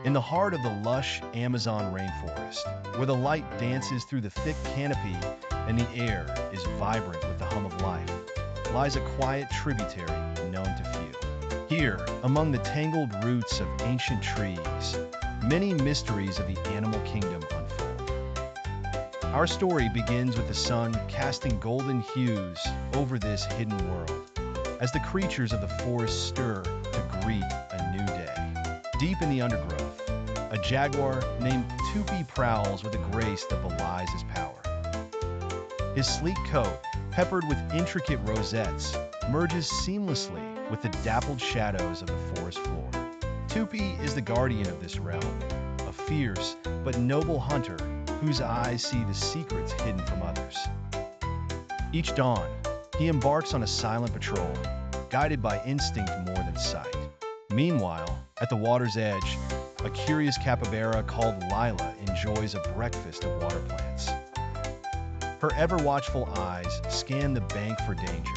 In the heart of the lush Amazon rainforest, where the light dances through the thick canopy and the air is vibrant with the hum of life, lies a quiet tributary known to few. Here, among the tangled roots of ancient trees, many mysteries of the animal kingdom unfold. Our story begins with the sun casting golden hues over this hidden world, as the creatures of the forest stir to greet a new day. Deep in the undergrowth, a jaguar named Tupi prowls with a grace that belies his power. His sleek coat, peppered with intricate rosettes, merges seamlessly with the dappled shadows of the forest floor. Tupi is the guardian of this realm, a fierce but noble hunter whose eyes see the secrets hidden from others. Each dawn, he embarks on a silent patrol, guided by instinct more than sight. Meanwhile, at the water's edge, a curious capybara called Lila enjoys a breakfast of water plants. Her ever-watchful eyes scan the bank for danger,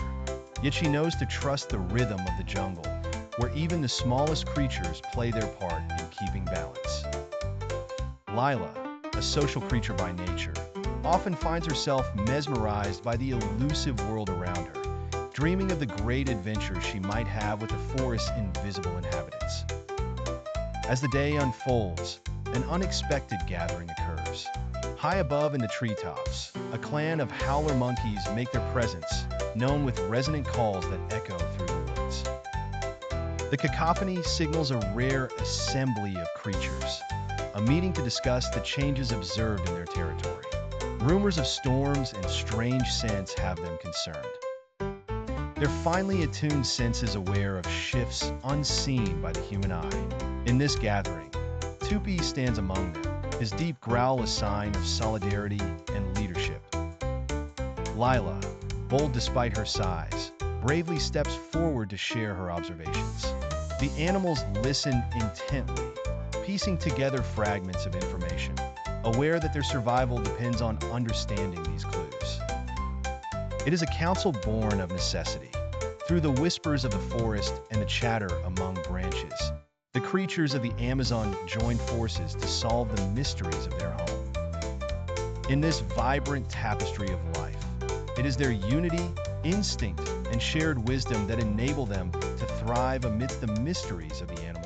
yet she knows to trust the rhythm of the jungle, where even the smallest creatures play their part in keeping balance. Lila, a social creature by nature, often finds herself mesmerized by the elusive world around her, dreaming of the great adventures she might have with the forest's invisible inhabitants. As the day unfolds, an unexpected gathering occurs. High above in the treetops, a clan of howler monkeys make their presence, known with resonant calls that echo through the woods. The cacophony signals a rare assembly of creatures, a meeting to discuss the changes observed in their territory. Rumors of storms and strange scents have them concerned. Their finely attuned senses aware of shifts unseen by the human eye. In this gathering, Tupi stands among them, his deep growl a sign of solidarity and leadership. Lila, bold despite her size, bravely steps forward to share her observations. The animals listen intently, piecing together fragments of information, aware that their survival depends on understanding these clues. It is a council born of necessity. Through the whispers of the forest and the chatter among branches, the creatures of the Amazon join forces to solve the mysteries of their home. In this vibrant tapestry of life, it is their unity, instinct, and shared wisdom that enable them to thrive amidst the mysteries of the animal